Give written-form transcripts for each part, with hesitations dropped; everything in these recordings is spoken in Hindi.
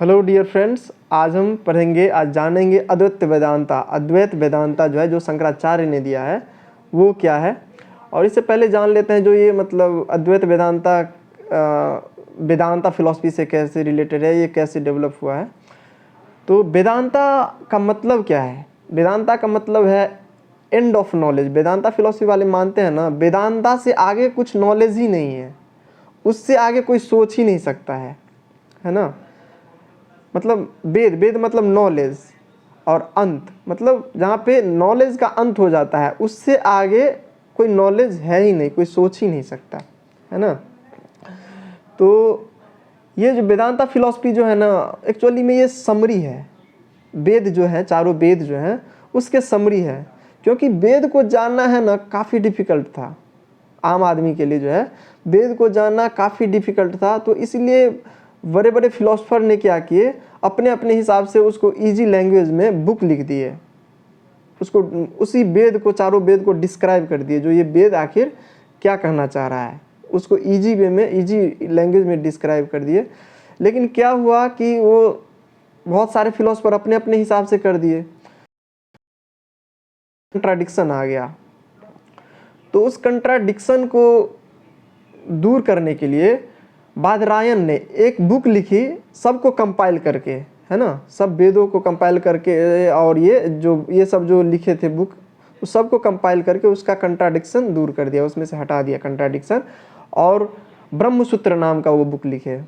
हेलो डियर फ्रेंड्स, आज जानेंगे अद्वैत वेदांता। अद्वैत वेदांता जो है, जो शंकराचार्य ने दिया है, वो क्या है। और इससे पहले जान लेते हैं जो ये मतलब अद्वैत वेदांता वेदांता फिलॉसफी से कैसे रिलेटेड है, ये कैसे डेवलप हुआ है। तो वेदांता का मतलब क्या है? वेदांता का मतलब है end of knowledge. Vedanta philosophy वाले मानते हैं ना, वेदांता से आगे कुछ नॉलेज ही नहीं है, उससे आगे कोई सोच ही नहीं सकता है ना। मतलब वेद मतलब नॉलेज, और अंत मतलब जहाँ पे नॉलेज का अंत हो जाता है, उससे आगे कोई नॉलेज है ही नहीं, कोई सोच ही नहीं सकता, है ना। तो ये जो वेदांता फिलॉसफी जो है ना, एक्चुअली में ये समरी है। वेद जो है, चारों वेद जो हैं, उसके समरी है। क्योंकि वेद को जानना है ना, काफ़ी डिफ़िकल्ट था आम आदमी के लिए। जो है वेद को जानना काफ़ी डिफ़िकल्ट था, तो इसलिए बड़े बड़े फिलोसफर ने क्या किए, अपने अपने हिसाब से उसको इजी लैंग्वेज में बुक लिख दिए, उसको उसी वेद को, चारों वेद को डिस्क्राइब कर दिए। जो ये वेद आखिर क्या कहना चाह रहा है, उसको इजी वे में, इजी लैंग्वेज में डिस्क्राइब कर दिए। लेकिन क्या हुआ कि वो बहुत सारे फिलोसफर अपने अपने हिसाब से कर दिए, कंट्राडिक्शन आ गया। तो उस कंट्राडिक्शन को दूर करने के लिए बादरायण ने एक बुक लिखी, सबको कंपाइल करके, है ना, सब वेदों को कंपाइल करके, और ये सब जो लिखे थे बुक, उस सबको कंपाइल करके उसका कंट्राडिक्शन दूर कर दिया, उसमें से हटा दिया कंट्राडिक्शन, और ब्रह्मसूत्र नाम का वो बुक लिखे,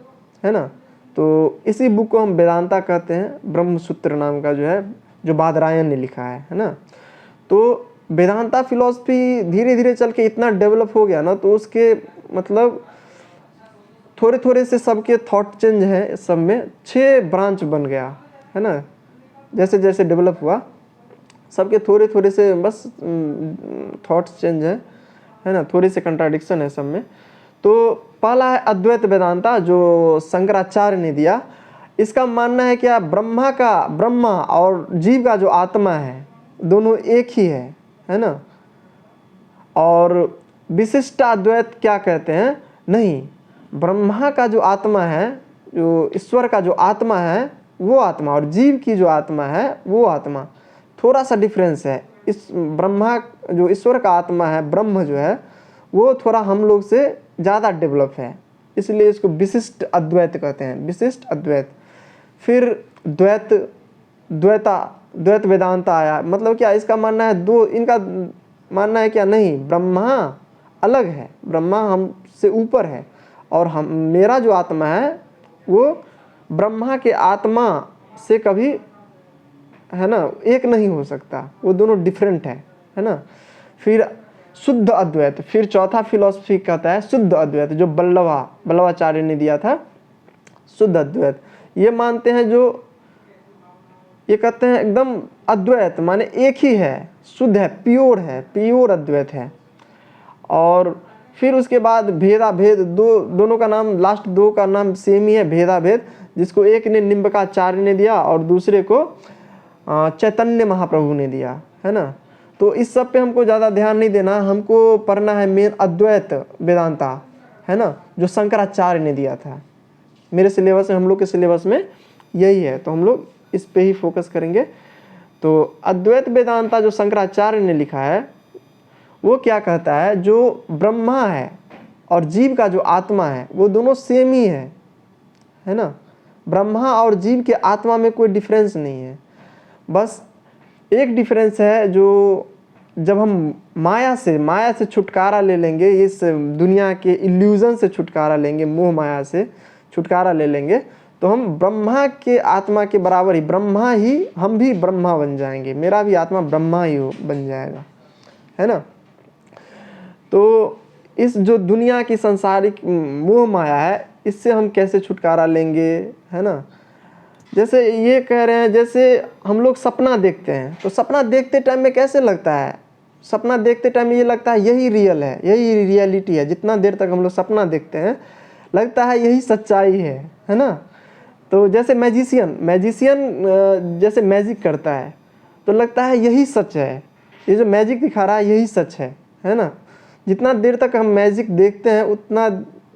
है ना। तो इसी बुक को हम वेदांता कहते हैं, ब्रह्मसूत्र नाम का जो है, जो बादरायण ने लिखा है ना। तो वेदांता फिलॉसफी धीरे धीरे चल के इतना डेवलप हो गया ना, तो उसके मतलब थोड़े थोड़े से सबके थॉट चेंज है, सब में 6 ब्रांच बन गया, है ना। जैसे जैसे डेवलप हुआ, सबके थोड़े थोड़े से बस थॉट्स चेंज है ना, थोड़ी से कंट्राडिक्शन है सब में। तो पहला है अद्वैत वेदांता, जो शंकराचार्य ने दिया। इसका मानना है क्या, ब्रह्मा और जीव का जो आत्मा है, दोनों एक ही है ना। और विशिष्ट अद्वैत क्या कहते हैं, नहीं, ब्रह्मा का जो आत्मा है, जो ईश्वर का जो आत्मा है, वो आत्मा, और जीव की जो आत्मा है, वो आत्मा, थोड़ा सा डिफरेंस है। इस ब्रह्मा जो ईश्वर का आत्मा है, ब्रह्म जो है, वो थोड़ा हम लोग से ज़्यादा डेवलप है, इसलिए इसको विशिष्ट अद्वैत कहते हैं, विशिष्ट अद्वैत। फिर द्वैत वेदांता आया। मतलब क्या, इसका मानना है दो, इनका मानना है क्या, नहीं, ब्रह्मा अलग है, ब्रह्मा हमसे ऊपर है, और मेरा जो आत्मा है वो ब्रह्मा के आत्मा से कभी, है ना, एक नहीं हो सकता, वो दोनों डिफरेंट है ना। फिर शुद्ध अद्वैत, फिर चौथा फिलॉसफी कहता है शुद्ध अद्वैत, जो बल्लवाचार्य ने दिया था। शुद्ध अद्वैत ये मानते हैं, जो ये कहते हैं एकदम अद्वैत माने एक ही है, शुद्ध है, प्योर अद्वैत है। और फिर उसके बाद भेदा भेद, दोनों का नाम, लास्ट दो का नाम सेम ही है, भेदा भेद, जिसको एक ने निम्बकाचार्य ने दिया और दूसरे को चैतन्य महाप्रभु ने दिया, है ना। तो इस सब पे हमको ज़्यादा ध्यान नहीं देना, हमको पढ़ना है मेन अद्वैत वेदांता, है ना, जो शंकराचार्य ने दिया था। मेरे सिलेबस में, हम लोग के सिलेबस में यही है, तो हम लोग इस पे ही फोकस करेंगे। तो अद्वैत वेदांता जो शंकराचार्य ने लिखा है, वो क्या कहता है, जो ब्रह्मा है और जीव का जो आत्मा है, वो दोनों सेम ही है ना। ब्रह्मा और जीव के आत्मा में कोई डिफरेंस नहीं है। बस एक डिफरेंस है, जो जब हम माया से छुटकारा ले लेंगे, इस दुनिया के इल्यूजन से छुटकारा लेंगे, मोह माया से छुटकारा ले लेंगे, तो हम ब्रह्मा के आत्मा के बराबर ही, ब्रह्मा ही, हम भी ब्रह्मा बन जाएंगे, मेरा भी आत्मा ब्रह्मा ही बन जाएगा, है ना। तो इस जो दुनिया की सांसारिक मोह माया है, इससे हम कैसे छुटकारा लेंगे, है ना। जैसे ये कह रहे हैं, जैसे हम लोग सपना देखते हैं, तो सपना देखते टाइम में कैसे लगता है, सपना देखते टाइम में ये लगता है यही रियल है, यही रियलिटी है। जितना देर तक हम लोग सपना देखते हैं, लगता है यही सच्चाई है ना। तो जैसे मैजिशियन जैसे मैजिक करता है, तो लगता है यही सच है, ये जो मैजिक दिखा रहा है यही सच है ना। जितना देर तक हम मैजिक देखते हैं, उतना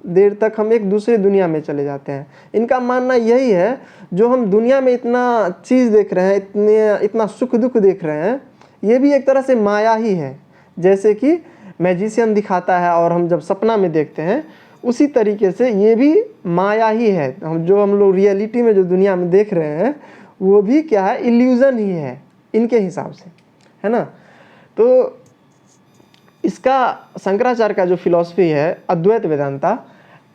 देर तक हम एक दूसरे दुनिया में चले जाते हैं। इनका मानना यही है, जो हम दुनिया में इतना चीज़ देख रहे हैं, इतना सुख दुख देख रहे हैं, ये भी एक तरह से माया ही है। जैसे कि मैजिशियन दिखाता है और हम जब सपना में देखते हैं, उसी तरीके से ये भी माया ही है। हम लोग रियलिटी में जो दुनिया में देख रहे हैं वो भी क्या है, इल्यूज़न ही है इनके हिसाब से, है ना। तो इसका शंकराचार्य का जो फिलॉसफी है अद्वैत वेदांता,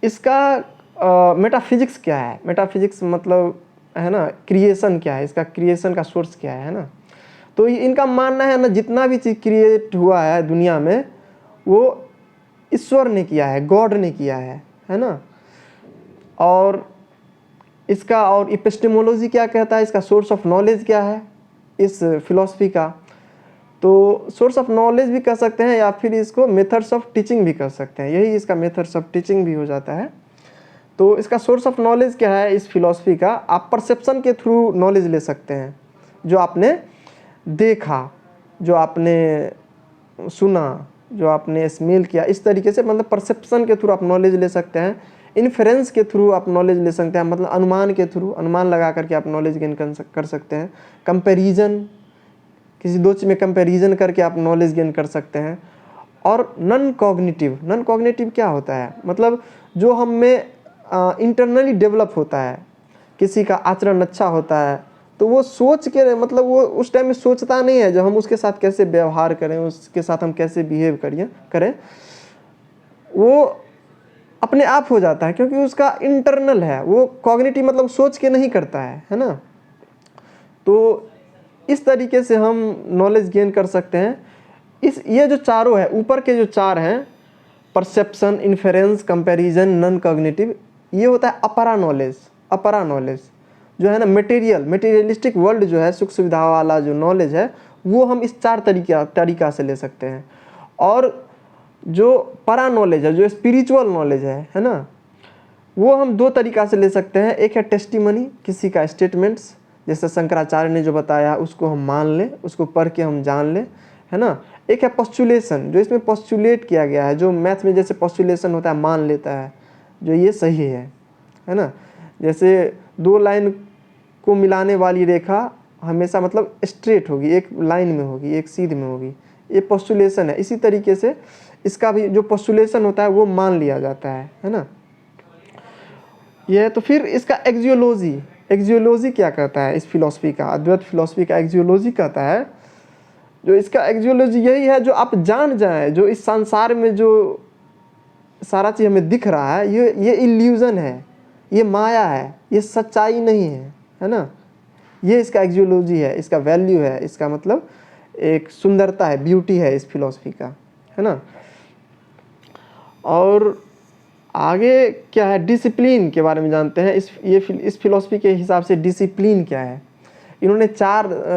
इसका मेटाफिजिक्स क्या है, मेटाफिजिक्स मतलब है ना क्रिएशन क्या है, इसका क्रिएशन का सोर्स क्या है ना। तो इनका मानना है ना, जितना भी चीज़ क्रिएट हुआ है दुनिया में वो ईश्वर ने किया है, गॉड ने किया है ना। और इसका और एपिस्टेमोलॉजी क्या कहता है, इसका सोर्स ऑफ नॉलेज क्या है इस फिलॉसफी का। तो सोर्स ऑफ नॉलेज भी कह सकते हैं या फिर इसको मेथड्स ऑफ टीचिंग भी कह सकते हैं, यही इसका मेथड्स ऑफ टीचिंग भी हो जाता है। तो इसका सोर्स ऑफ नॉलेज क्या है इस फिलॉसफी का, आप परसेप्शन के थ्रू नॉलेज ले सकते हैं, जो आपने देखा, जो आपने सुना, जो आपने स्मेल किया, इस तरीके से मतलब परसेप्शन के थ्रू आप नॉलेज ले सकते हैं। इन्फेरेंस के थ्रू आप नॉलेज ले सकते हैं, मतलब अनुमान के थ्रू, अनुमान लगा करके आप नॉलेज गेन कर सकते हैं। कंपैरिजन, किसी दो चीज़ में कंपैरिजन करके आप नॉलेज गेन कर सकते हैं। और नॉन कॉग्निटिव क्या होता है, मतलब जो हम में इंटरनली डेवलप होता है, किसी का आचरण अच्छा होता है तो वो सोच के, मतलब वो उस टाइम में सोचता नहीं है, जब हम उसके साथ कैसे व्यवहार करें, उसके साथ हम कैसे बिहेव करें, वो अपने आप हो जाता है, क्योंकि उसका इंटरनल है। वो कॉग्निटिव मतलब सोच के नहीं करता है ना। तो इस तरीके से हम नॉलेज गेन कर सकते हैं। ये जो चारों है, ऊपर के जो चार हैं, perception, inference, comparison, non cognitive, ये होता है अपरा नॉलेज जो है ना, मटेरियलिस्टिक वर्ल्ड जो है, सुख सुविधा वाला जो नॉलेज है, वो हम इस चार तरीका से ले सकते हैं। और जो परा नॉलेज है, जो स्पिरिचुअल नॉलेज है ना, वो हम दो तरीका से ले सकते हैं। एक है टेस्टिमनी, किसी का स्टेटमेंट्स, जैसे शंकराचार्य ने जो बताया उसको हम मान लें, उसको पढ़ के हम जान लें, है ना। एक है पोस्टुलेशन, जो इसमें पोस्टुलेट किया गया है, जो मैथ में जैसे पोस्टुलेशन होता है, मान लेता है जो ये सही है ना। जैसे दो लाइन को मिलाने वाली रेखा हमेशा मतलब स्ट्रेट होगी, एक लाइन में होगी, एक सीध में होगी, ये पोस्टुलेशन है। इसी तरीके से इसका भी जो पोस्टुलेशन होता है वो मान लिया जाता है ना। ये तो फिर इसका एक्जियोलॉजी क्या कहता है इस फिलॉसफी का, अद्वैत फिलॉसफी का एक्जियोलॉजी कहता है, जो इसका एक्जियोलॉजी यही है, जो आप जान जाए, जो इस संसार में जो सारा चीज़ हमें दिख रहा है, ये इल्यूज़न है, ये माया है, ये सच्चाई नहीं है ना। ये इसका एक्जियोलॉजी है, इसका वैल्यू है, इसका मतलब एक सुंदरता है, ब्यूटी है इस फिलॉसफी का, है ना। और आगे क्या है, डिसिप्लिन के बारे में जानते हैं। इस फिलॉसफी के हिसाब से डिसिप्लिन क्या है, इन्होंने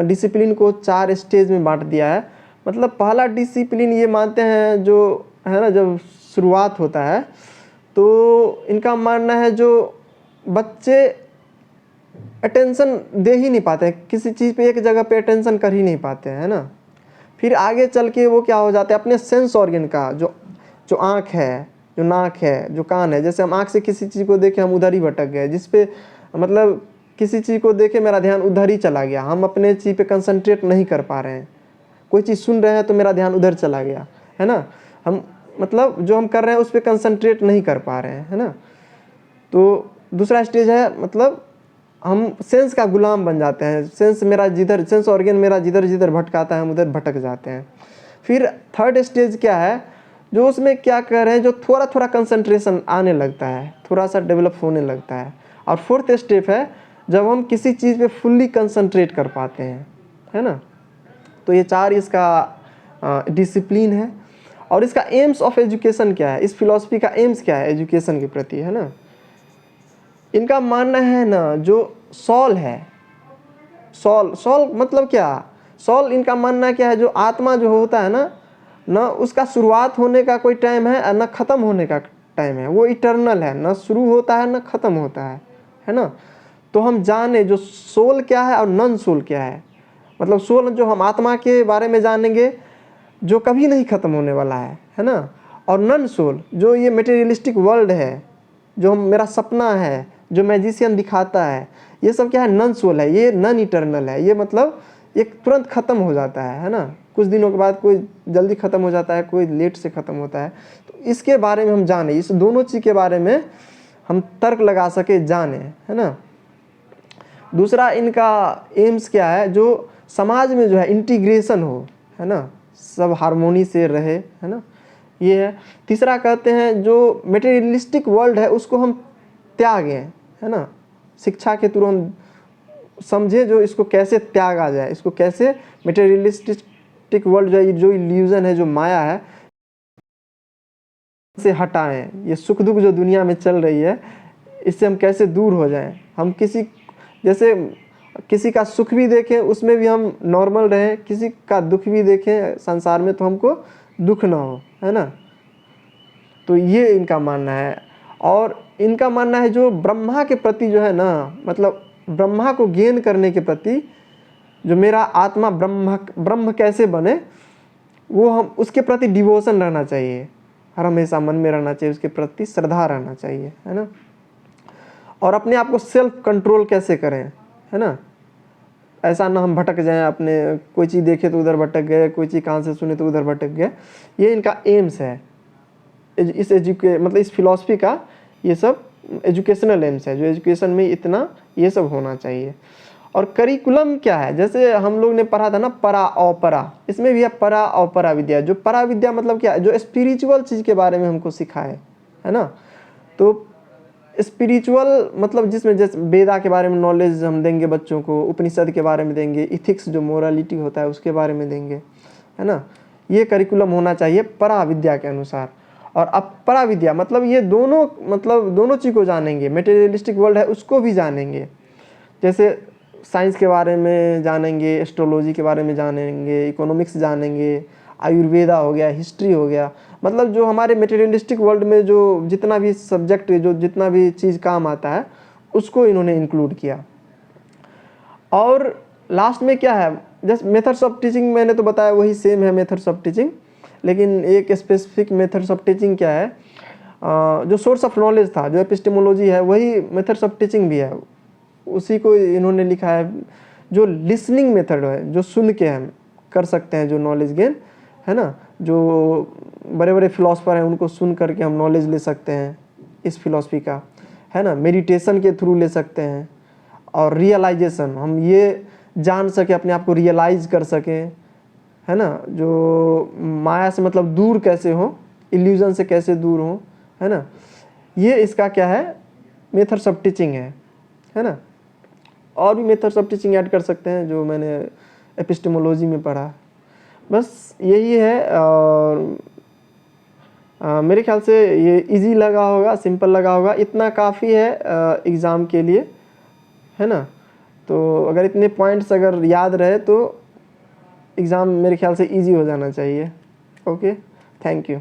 डिसिप्लिन को 4 स्टेज में बांट दिया है। मतलब पहला डिसिप्लिन ये मानते हैं, जो है ना, जब शुरुआत होता है तो इनका मानना है जो बच्चे अटेंशन दे ही नहीं पाते हैं, किसी चीज़ पे एक जगह पे अटेंशन कर ही नहीं पाते हैं, है ना। फिर आगे चल के वो क्या हो जाते हैं, अपने सेंस ऑर्गन का, जो आँख है, जो नाक है, जो कान है, जैसे हम आँख से किसी चीज़ को देखे हम उधर ही भटक गए, जिस पे मतलब किसी चीज़ को देखे मेरा ध्यान उधर ही चला गया, हम अपने चीज़ पे कंसंट्रेट नहीं कर पा रहे हैं। कोई चीज़ सुन रहे हैं तो मेरा ध्यान उधर चला गया, है ना। हम मतलब जो हम कर रहे हैं उस पर कंसंट्रेट नहीं कर पा रहे हैं, है ना। तो दूसरा स्टेज है, मतलब हम सेंस का गुलाम बन जाते हैं, सेंस ऑर्गन मेरा जिधर भटकाता है हम उधर भटक जाते हैं। फिर थर्ड स्टेज क्या है, जो उसमें क्या कर रहे हैं, जो थोड़ा थोड़ा कंसंट्रेशन आने लगता है, थोड़ा सा डेवलप होने लगता है। और फोर्थ स्टेप है जब हम किसी चीज़ पे फुल्ली कंसंट्रेट कर पाते हैं, है ना। तो ये 4 इसका डिसिप्लिन है। और इसका एम्स ऑफ एजुकेशन क्या है, इस फिलॉसफी का एम्स क्या है एजुकेशन के प्रति, है ना। इनका मानना है ना, जो सॉल है, सॉल मतलब क्या, सॉल इनका मानना क्या है, जो आत्मा जो होता है ना उसका शुरुआत होने का कोई टाइम है ना ख़त्म होने का टाइम है, वो इटर्नल है, ना शुरू होता है ना ख़त्म होता है ना। तो हम जाने जो सोल क्या है और नॉन सोल क्या है, मतलब सोल जो हम आत्मा के बारे में जानेंगे जो कभी नहीं ख़त्म होने वाला है ना। और नन सोल, जो ये मटेरियलिस्टिक वर्ल्ड है, जो मेरा सपना है, जो मैजिशियन दिखाता है, ये सब क्या है, नन सोल है, ये नन इटर्नल है। ये मतलब ये तुरंत ख़त्म हो जाता है ना, कुछ दिनों के बाद, कोई जल्दी ख़त्म हो जाता है, कोई लेट से ख़त्म होता है। तो इसके बारे में हम जाने, इस दोनों चीज़ के बारे में हम तर्क लगा सके, जाने, है ना। दूसरा इनका एम्स क्या है, जो समाज में जो है इंटीग्रेशन हो, है ना, सब हारमोनी से रहे, है ना, ये है। तीसरा कहते हैं जो मटेरियलिस्टिक वर्ल्ड है उसको हम त्यागें, है ना, शिक्षा के थ्रू हम समझे जो इसको कैसे त्यागा जाए, इसको कैसे मटेरियलिस्टिक वर्ल्ड जो इल्यूजन है, जो माया है, से हटाएं। ये सुख दुख जो दुनिया में चल रही है, इससे हम कैसे दूर हो जाएं। हम जैसे किसी का सुख भी देखें उसमें भी हम नॉर्मल रहें, किसी का दुख भी देखें संसार में तो हमको दुख ना हो, है ना। तो ये इनका मानना है। और इनका मानना है जो ब्रह्मा के प्रति जो है ना, मतलब ब्रह्मा को गेन करने के प्रति, जो मेरा आत्मा ब्रह्म कैसे बने, वो हम उसके प्रति डिवोशन रहना चाहिए, हर हमेशा मन में रहना चाहिए, उसके प्रति श्रद्धा रहना चाहिए, है ना। और अपने आप को सेल्फ कंट्रोल कैसे करें, है ना, ऐसा ना हम भटक जाएं, अपने कोई चीज़ देखे तो उधर भटक गए, कोई चीज़ कान से सुने तो उधर भटक गए। ये इनका एम्स है, इस मतलब इस फिलॉसफी का ये सब एजुकेशनल एम्स है, जो एजुकेशन में इतना ये सब होना चाहिए। और करिकुलम क्या है, जैसे हम लोग ने पढ़ा था ना परा अपरा, इसमें भी है परा अपरा विद्या। जो परा विद्या मतलब क्या है, जो स्पिरिचुअल चीज़ के बारे में हमको सिखाए, है ना। तो स्पिरिचुअल मतलब जिसमें जैसे वेदा के बारे में नॉलेज हम देंगे बच्चों को, उपनिषद के बारे में देंगे, इथिक्स जो मोरालिटी होता है उसके बारे में देंगे, है ना। ये करिकुलम होना चाहिए परा विद्या के अनुसार। और अपरा विद्या मतलब ये दोनों चीज़ को जानेंगे, मटेरियलिस्टिक वर्ल्ड है उसको भी जानेंगे, जैसे साइंस के बारे में जानेंगे, एस्ट्रोलॉजी के बारे में जानेंगे, इकोनॉमिक्स जानेंगे, आयुर्वेदा हो गया, हिस्ट्री हो गया, मतलब जो हमारे मटेरियलिस्टिक वर्ल्ड में जो जितना भी सब्जेक्ट, जो जितना भी चीज़ काम आता है उसको इन्होंने इंक्लूड किया। और लास्ट में क्या है, जैसे मेथड्स ऑफ टीचिंग मैंने तो बताया वही सेम है मेथड्स ऑफ टीचिंग, लेकिन एक स्पेसिफिक मेथड्स ऑफ टीचिंग क्या है, जो सोर्स ऑफ नॉलेज था, जो एपिस्टेमोलॉजी है, वही मेथड्स ऑफ टीचिंग भी है, उसी को इन्होंने लिखा है। जो लिसनिंग मेथड है, जो सुन के हम कर सकते हैं जो नॉलेज गेन, है ना, जो बड़े बड़े फिलोसफर हैं उनको सुन करके हम नॉलेज ले सकते हैं इस फिलॉसफी का, है ना। मेडिटेशन के थ्रू ले सकते हैं। और रियलाइजेशन, हम ये जान सके, अपने आप को रियलाइज कर सकें, है ना, जो माया से मतलब दूर कैसे हो, इल्यूजन से कैसे दूर हो, है ना। ये इसका क्या है, मेथड्स ऑफ टीचिंग है ना। और भी मेथड्स ऑफ टीचिंग ऐड कर सकते हैं जो मैंने एपिस्टेमोलॉजी में पढ़ा। बस यही है। और मेरे ख्याल से ये इजी लगा होगा, सिंपल लगा होगा, इतना काफ़ी है एग्ज़ाम के लिए, है ना। तो अगर इतने पॉइंट्स अगर याद रहे तो एग्ज़ाम मेरे ख्याल से इजी हो जाना चाहिए। Okay, thank you.